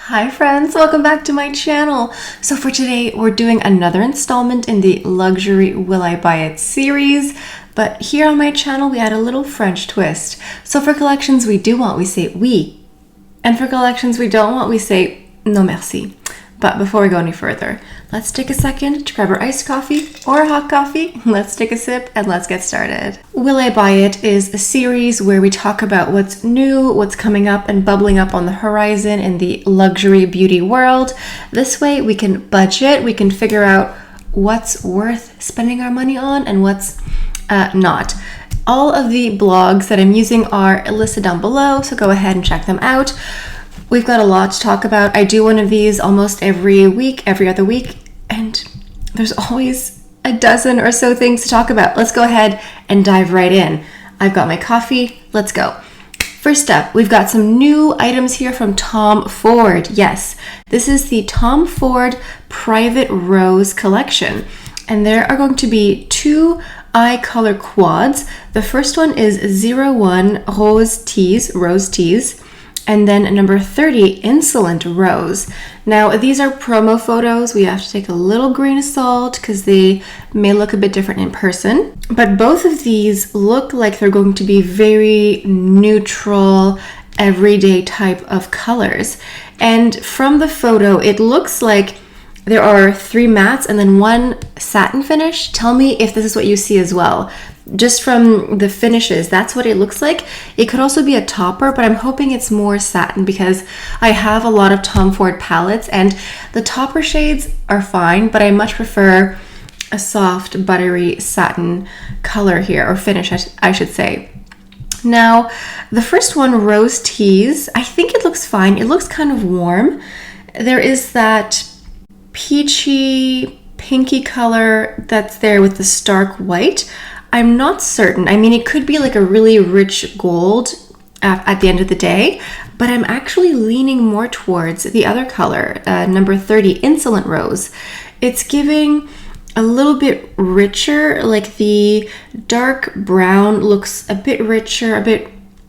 Hi friends, welcome back to my channel. So for today, we're doing another installment in the Luxury Will I Buy It series. But here on my channel, we add a little French twist. So for collections we do want, we say oui. And for collections we don't want, we say non merci. But before we go any further, let's take a second to grab our iced coffee or a hot coffee. Let's take a sip and let's get started. Will I Buy It is a series where we talk about what's new, what's coming up and bubbling up on the horizon in the luxury beauty world. This way we can budget, we can figure out what's worth spending our money on and what's not. All of the blogs that I'm using are listed down below, so go ahead and check them out. We've got a lot to talk about. I do one of these almost every week, every other week, and there's always a dozen or so things to talk about. Let's go ahead and dive right in. I've got my coffee. Let's go. First up, we've got some new items here from Tom Ford. Yes, this is the Tom Ford Private Rose collection, and there are going to be two eye color quads. The first one is 01 Rose Tease, and then number 30, Insolent Rose. Now, these are promo photos. We have to take a little grain of salt because they may look a bit different in person. But both of these look like they're going to be very neutral, everyday type of colors. And from the photo, it looks like there are 3 mattes and then 1 satin finish. Tell me if this is what you see as well. Just from the finishes, that's what it looks like. It could also be a topper, but I'm hoping it's more satin because I have a lot of Tom Ford palettes and the topper shades are fine, but I much prefer a soft, buttery satin color here, or finish, I should say. Now, the first one, Rose Tease, I think it looks fine. It looks kind of warm. There is that peachy, pinky color that's there with the stark white. I'm not certain. I mean, it could be like a really rich gold at the end of the day, but I'm actually leaning more towards the other color, number 30, Insolent Rose. It's giving a little bit richer, like the dark brown looks a bit richer, a bit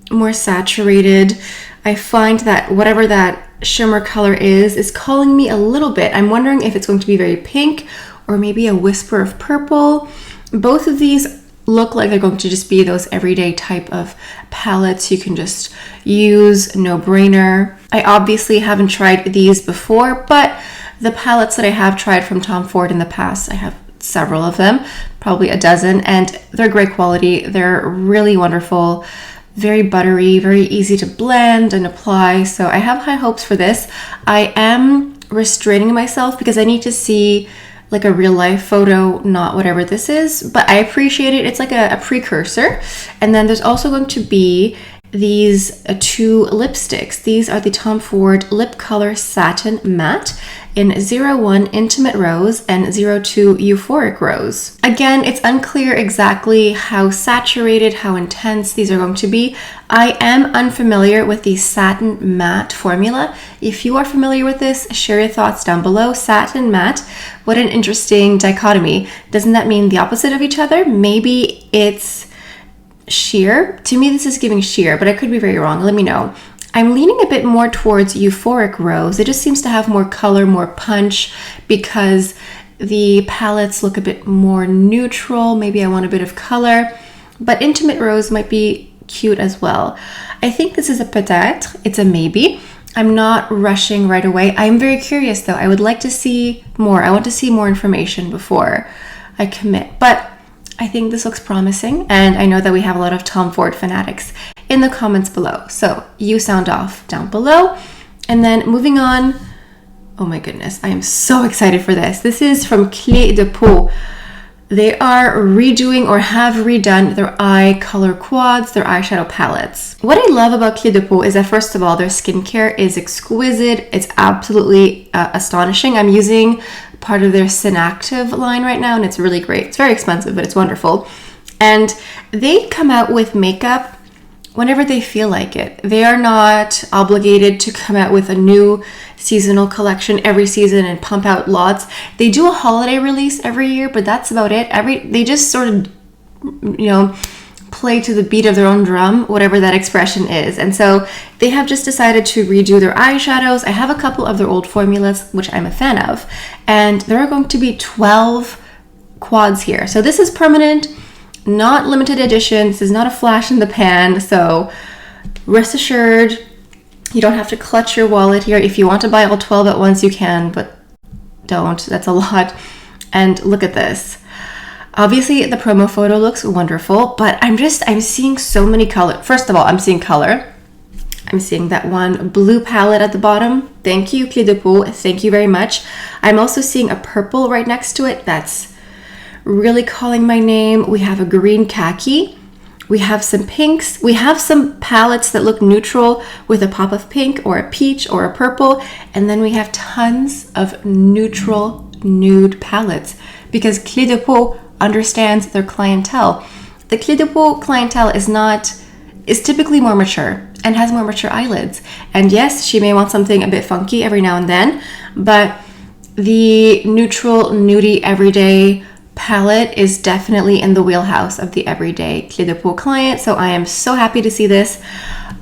more saturated. I find that whatever that shimmer color is calling me a little bit. I'm wondering if it's going to be very pink or maybe a whisper of purple. Both of these look like they're going to just be those everyday type of palettes you can just use, no brainer. I obviously haven't tried these before, but the palettes that I have tried from Tom Ford in the past, I have several of them, probably a dozen, and they're great quality. They're really wonderful, very buttery, very easy to blend and apply. So I have high hopes for this. I am restraining myself because I need to see like a real life photo, not whatever this is, but I appreciate it. It's like a precursor. And then there's also going to be these 2 lipsticks. These are the Tom Ford Lip Color Satin Matte in 01 Intimate Rose and 02 Euphoric Rose. Again, it's unclear exactly how saturated, how intense these are going to be. I am unfamiliar with the satin matte formula. If you are familiar with this, share your thoughts down below. Satin matte, what an interesting dichotomy. Doesn't that mean the opposite of each other? Maybe it's sheer. To me, this is giving sheer, but I could be very wrong. Let me know. I'm leaning a bit more towards Euphoric Rose. It just seems to have more color, more punch, because the palettes look a bit more neutral. Maybe I want a bit of color, but Intimate Rose might be cute as well. I think this is a peut-être. It's a maybe. I'm not rushing right away. I'm very curious though. I would like to see more. I want to see more information before I commit, but I think this looks promising, and I know that we have a lot of Tom Ford fanatics in the comments below. So you sound off down below. And then moving on, oh my goodness, I am so excited for this. This is from Clé de Peau. They are redoing or have redone their eye color quads, their eyeshadow palettes. What I love about Clé de Peau is that first of all, their skincare is exquisite. It's absolutely astonishing. I'm using part of their Synactive line right now, and it's really great. It's very expensive, but it's wonderful. And they come out with makeup whenever they feel like it. They are not obligated to come out with a new seasonal collection every season and pump out lots. They do a holiday release every year, but that's about it. They just sort of, play to the beat of their own drum, whatever that expression is. And so they have just decided to redo their eyeshadows. I have a couple of their old formulas, which I'm a fan of, and there are going to be 12 quads here. So this is permanent, not limited edition. This is not a flash in the pan. So rest assured, you don't have to clutch your wallet here. If you want to buy all 12 at once, you can, but don't. That's a lot. And look at this. Obviously, the promo photo looks wonderful, but I'm seeing so many color. First of all, I'm seeing color. I'm seeing that one blue palette at the bottom. Thank you, Clé de Peau. Thank you very much. I'm also seeing a purple right next to it. That's really calling my name. We have a green khaki. We have some pinks. We have some palettes that look neutral with a pop of pink or a peach or a purple. And then we have tons of neutral nude palettes because Clé de Peau understands their clientele. The Clé de Peau clientele is typically more mature and has more mature eyelids. And yes, she may want something a bit funky every now and then, but the neutral, nudie, everyday palette is definitely in the wheelhouse of the everyday Clé de Peau client. So I am so happy to see this.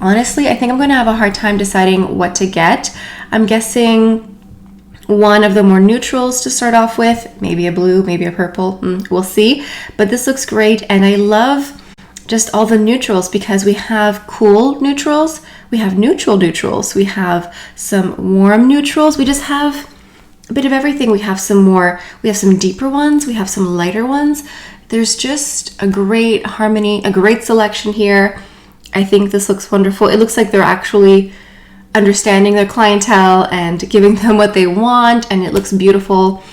Honestly, I think I'm going to have a hard time deciding what to get. I'm guessing one of the more neutrals to start off with, maybe a blue, maybe a purple, we'll see. But this looks great, and I love just all the neutrals because we have cool neutrals, we have neutral neutrals, we have some warm neutrals, we just have a bit of everything. We have some deeper ones, we have some lighter ones. There's just a great harmony, a great selection here. I think this looks wonderful. It looks like they're actually understanding their clientele and giving them what they want, and it looks beautiful.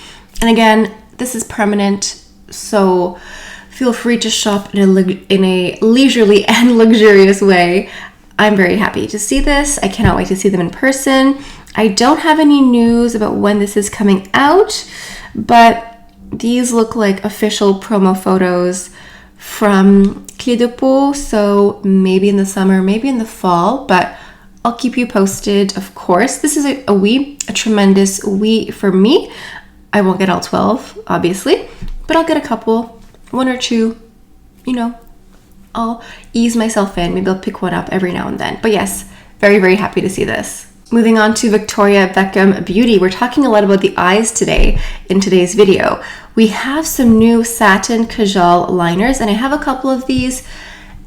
And again, this is permanent, so feel free to shop in a leisurely and luxurious way. I'm very happy to see this. I cannot wait to see them in person. I don't have any news about when this is coming out, but these look like official promo photos from Clé de Peau, so maybe in the summer, maybe in the fall, but I'll keep you posted, of course. This is a tremendous oui for me. I won't get all 12, obviously, but I'll get a couple, one or two, I'll ease myself in. Maybe I'll pick one up every now and then. But yes, very, very happy to see this. Moving on to Victoria Beckham Beauty. We're talking a lot about the eyes today in today's video. We have some new satin kajal liners, and I have a couple of these.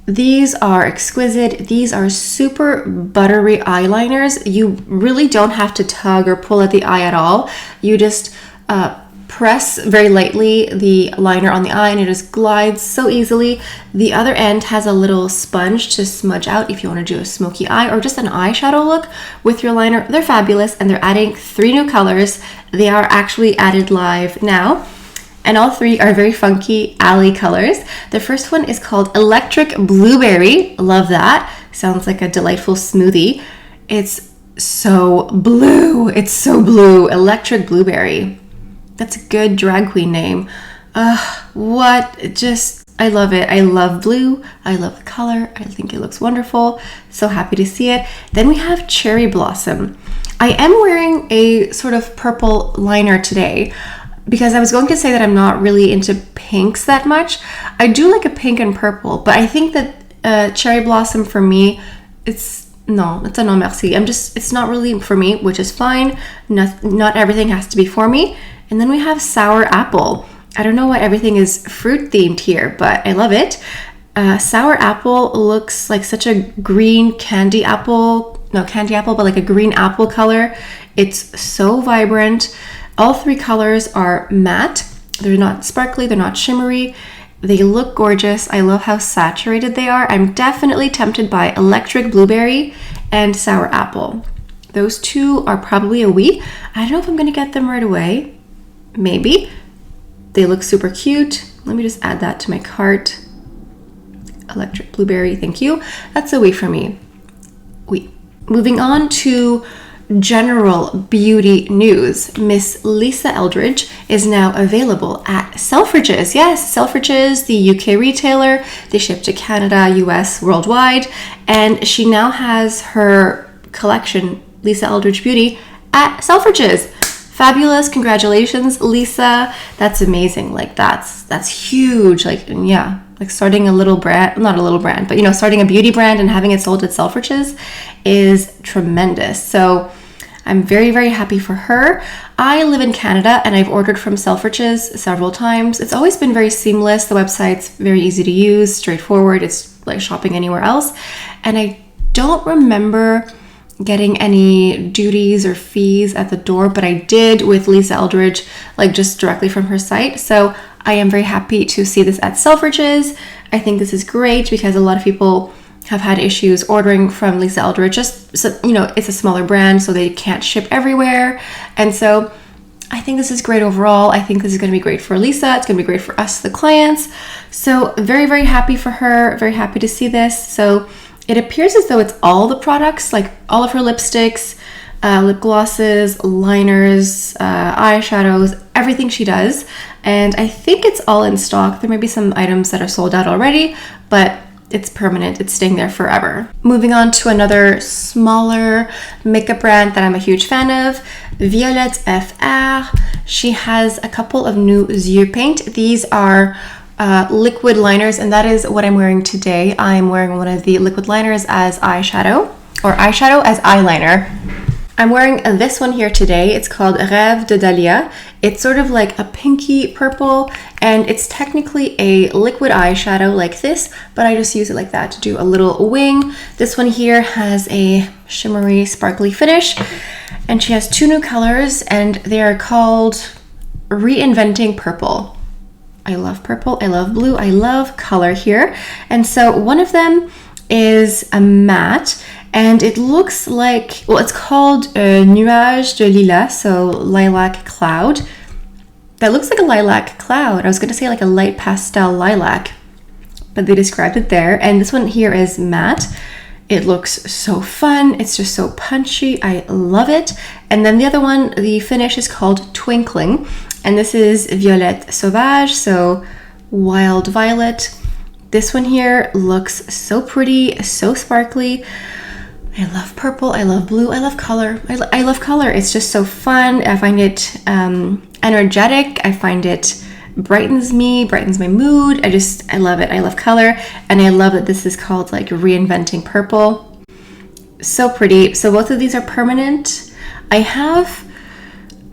These are exquisite. These are super buttery eyeliners. You really don't have to tug or pull at the eye at all. You just press very lightly the liner on the eye and it just glides so easily. The other end has a little sponge to smudge out if you want to do a smoky eye or just an eyeshadow look with your liner. They're fabulous, and they're adding 3 new colors. They are actually added live now, and all 3 are very funky alley colors. The first one is called Electric Blueberry. Love that. Sounds like a delightful smoothie. It's so blue. It's so blue. Electric Blueberry. That's a good drag queen name. I love it. I love blue. I love the color. I think it looks wonderful. So happy to see it. Then we have Cherry Blossom. I am wearing a sort of purple liner today because I was going to say that I'm not really into pinks that much. I do like a pink and purple, but I think that Cherry Blossom for me, it's a non merci. It's not really for me, which is fine. Not everything has to be for me. And then we have Sour Apple. I don't know why everything is fruit themed here, but I love it. Sour Apple looks like such a green candy apple, but like a green apple color. It's so vibrant. All 3 colors are matte. They're not sparkly, they're not shimmery. They look gorgeous. I love how saturated they are. I'm definitely tempted by Electric Blueberry and Sour Apple. Those 2 are probably a oui. I don't know if I'm going to get them right away. Maybe. They look super cute. Let me just add that to my cart. Electric Blueberry, thank you. That's a oui for me. Oui. Moving on to general beauty news. Miss Lisa Eldridge is now available at Selfridges. Yes, Selfridges, the UK retailer. They ship to Canada, US, worldwide. And she now has her collection, Lisa Eldridge Beauty, at Selfridges. Fabulous. Congratulations, Lisa. That's amazing. Like that's huge. Like, yeah, like starting a little brand, not a little brand, but you know, starting a beauty brand and having it sold at Selfridges is tremendous. So I'm very, very happy for her. I live in Canada and I've ordered from Selfridges several times. It's always been very seamless. The website's very easy to use, straightforward. It's like shopping anywhere else. And I don't remember getting any duties or fees at the door, but I did with Lisa Eldridge, like just directly from her site. So I am very happy to see this at Selfridges. I think this is great because a lot of people have had issues ordering from Lisa Eldridge. Just so, you know, it's a smaller brand, so they can't ship everywhere. And so I think this is great overall. I think this is going to be great for Lisa. It's going to be great for us, the clients. So very, very happy for her. Very happy to see this. So it appears as though it's all the products, like all of her lipsticks, lip glosses, liners, eyeshadows, everything she does. And I think it's all in stock. There may be some items that are sold out already, but it's permanent. It's staying there forever. Moving on to another smaller makeup brand that I'm a huge fan of, Violette FR. She has a couple of new yeux paint. These are liquid liners, and that is what I'm wearing today. I'm wearing one of the liquid liners as eyeshadow, or eyeshadow as eyeliner. I'm wearing this one here today. It's called Rêve de Dahlia. It's sort of like a pinky purple, and it's technically a liquid eyeshadow like this, but I just use it like that to do a little wing. This one here has a shimmery, sparkly finish, and she has two new colors, and they are called Reinventing Purple. I love purple, I love blue, I love color here. And so one of them is a matte, and it looks like, well, it's called Nuage de Lilas, so lilac cloud. That looks like a lilac cloud. I was going to say like a light pastel lilac, but they described it there. And this one here is matte. It looks so fun. It's just so punchy. I love it. And then the other one, the finish is called Twinkling. And this is Violette Sauvage, so wild violet. This one here looks so pretty, so sparkly. I love purple, I love blue, I love color. I love color. It's just so fun. I find it energetic. I find it brightens my mood. I love it. I love color. And I love that this is called like Reinventing Purple. So pretty. So both of these are permanent. I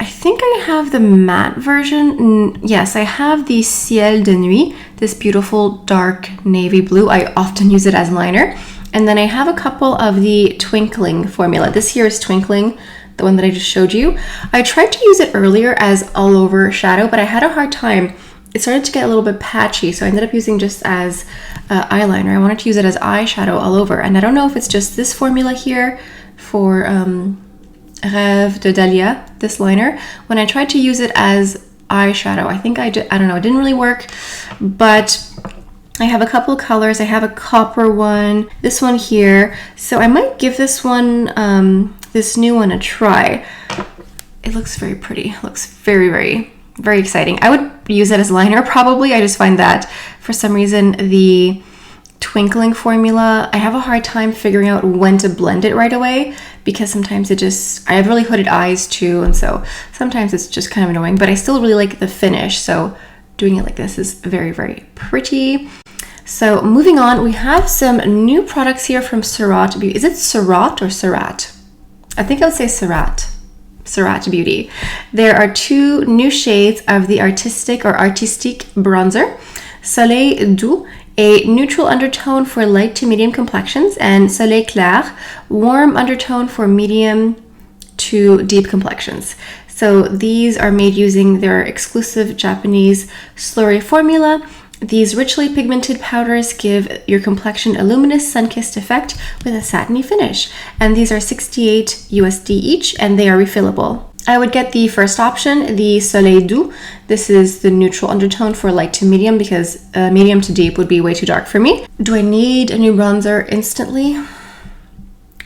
think I have the matte version. Yes, I have the Ciel de Nuit, this beautiful dark navy blue. I often use it as liner. And then I have a couple of the Twinkling formula. This here is Twinkling, the one that I just showed you. I tried to use it earlier as all over shadow, but I had a hard time. It started to get a little bit patchy, so I ended up using just as eyeliner. I wanted to use it as eyeshadow all over. And I don't know if it's just this formula here for Rêve de Dahlia, this liner. When I tried to use it as eyeshadow, I don't know, it didn't really work, but I have a couple of colors. I have a copper one, this one here. So I might give this one, this new one a try. It looks very pretty. It looks very, very, very exciting. I would use it as liner probably. I just find that for some reason the Twinkling formula, I have a hard time figuring out when to blend it right away because sometimes I have really hooded eyes too, and so sometimes it's just kind of annoying, but I still really like the finish. So doing it like this is very, very pretty. So moving on, we have some new products here from Sarat Beauty. Is it Sarat or Sarat? I think I would say Sarat. Sarat Beauty. There are two new shades of the Artistique bronzer. Soleil Doux, a neutral undertone for light to medium complexions, and Soleil Clair, warm undertone for medium to deep complexions. So these are made using their exclusive Japanese slurry formula. These richly pigmented powders give your complexion a luminous sun-kissed effect with a satiny finish. And these are $68 USD each, and they are refillable. I would get the first option, the Soleil Doux. This is the neutral undertone for light to medium because medium to deep would be way too dark for me. Do I need a new bronzer instantly?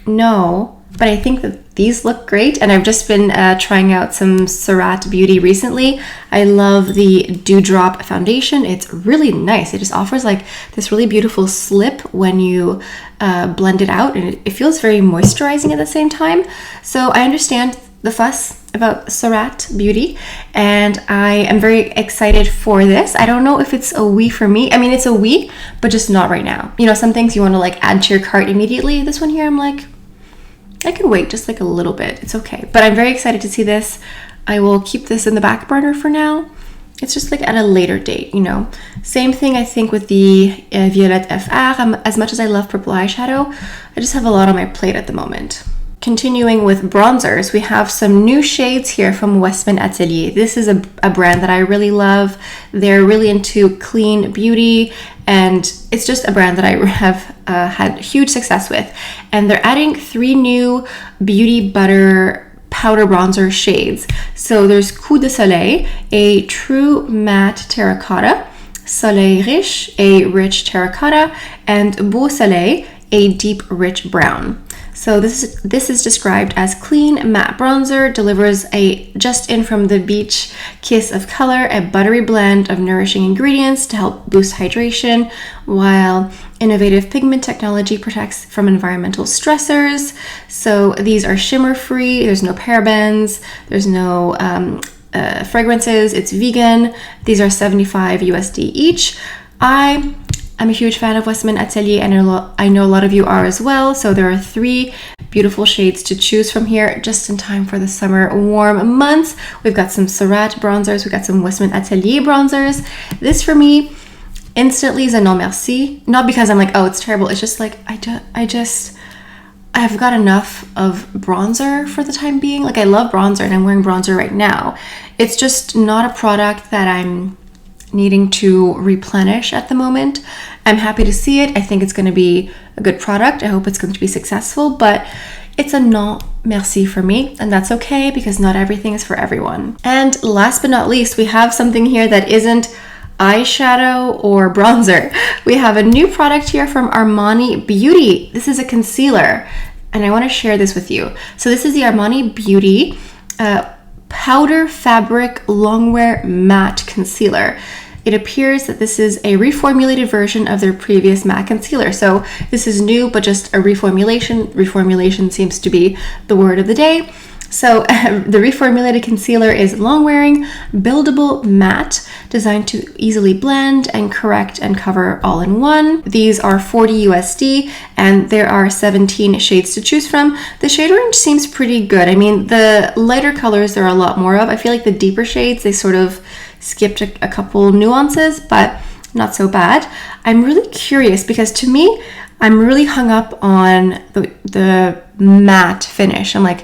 No, but I think that these look great, and I've just been trying out some Sarat Beauty recently. I love the Dewdrop foundation. It's really nice. It just offers like this really beautiful slip when you blend it out, and it feels very moisturizing at the same time. So I understand the fuss about Sarat Beauty, and I am very excited for this. I don't know if it's a oui for me. I mean, it's a oui, but just not right now. You know, some things you want to like add to your cart immediately. This one here, I'm like, I could wait just like a little bit. It's okay. But I'm very excited to see this. I will keep this in the back burner for now. It's just like at a later date, you know. Same thing I think with the Violette FR. As much as I love purple eyeshadow, I just have a lot on my plate at the moment. Continuing with bronzers, we have some new shades here from Westman Atelier. This is a brand that I really love. They're really into clean beauty, and it's just a brand that I have had huge success with. And they're adding 3 new Beauty Butter powder bronzer shades. So there's Coup de Soleil, a true matte terracotta, Soleil Riche, a rich terracotta, and Beau Soleil, a deep rich brown. So this is described as clean matte bronzer, delivers a just in from the beach kiss of color, a buttery blend of nourishing ingredients to help boost hydration, while innovative pigment technology protects from environmental stressors. So these are shimmer free, there's no parabens, there's no fragrances, it's vegan. These are $75 USD each. I'm a huge fan of Westman Atelier, and I know a lot of you are as well. So there are 3 beautiful shades to choose from here, just in time for the summer warm months. We've got some Sarat bronzers, we've got some Westman Atelier bronzers. This for me instantly is a non merci. Not because I'm like, oh, it's terrible. It's just like, I've got enough of bronzer for the time being. Like, I love bronzer and I'm wearing bronzer right now. It's just not a product that I'm needing to replenish at the moment. I'm happy to see it. I think it's going to be a good product. I hope it's going to be successful, but it's a non merci for me, and that's okay because not everything is for everyone. And last but not least, we have something here that isn't eyeshadow or bronzer. We have a new product here from Armani Beauty. This is a concealer, and I want to share this with you. So this is the Armani Beauty Powder Fabric Longwear Matte Concealer. It appears that this is a reformulated version of their previous matte concealer. So this is new, but just a reformulation. Reformulation seems to be the word of the day. So the reformulated concealer is long-wearing, buildable matte, designed to easily blend and correct and cover all in one. These are $40 USD, and there are 17 shades to choose from. The shade range seems pretty good. I mean, the lighter colors there are a lot more of. I feel like the deeper shades, they sort of skipped a couple nuances, but not so bad. I'm really curious because to me, I'm really hung up on the matte finish. I'm like,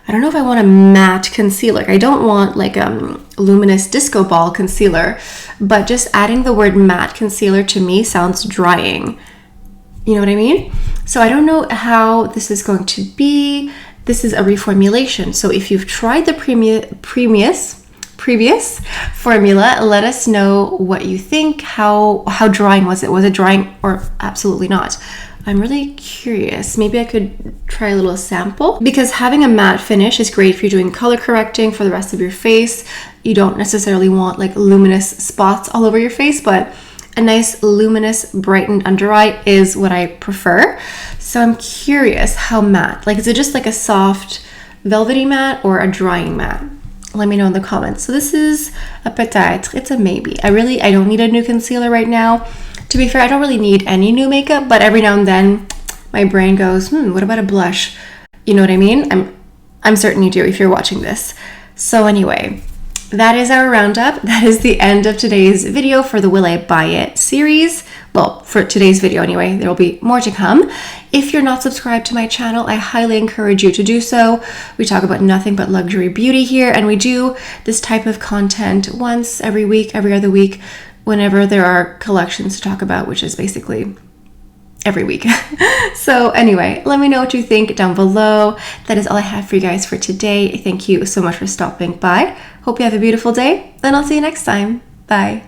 I don't know if I want a matte concealer. I don't want like luminous disco ball concealer, but just adding the word matte concealer to me sounds drying. You know what I mean? So I don't know how this is going to be. This is a reformulation. So if you've tried the previous formula, let us know what you think. How drying was it? Was it drying or absolutely not? I'm really curious. Maybe I could try a little sample, because having a matte finish is great if you're doing color correcting for the rest of your face. You don't necessarily want like luminous spots all over your face, but a nice luminous brightened under eye is what I prefer. So I'm curious how matte, like is it just like a soft velvety matte or a drying matte? Let me know in the comments. So this is a peut-être, it's a maybe. I don't need a new concealer right now. To be fair, I don't really need any new makeup, but every now and then my brain goes, what about a blush? You know what I mean? I'm certain you do if you're watching this. So anyway, that is our roundup. That is the end of today's video for the Will I Buy It series. Well, for today's video anyway, there will be more to come. If you're not subscribed to my channel, I highly encourage you to do so. We talk about nothing but luxury beauty here, and we do this type of content once every week, every other week, whenever there are collections to talk about, which is basically every week. So anyway, let me know what you think down below. That is all I have for you guys for today. Thank you so much for stopping by. Hope you have a beautiful day, and I'll see you next time. Bye.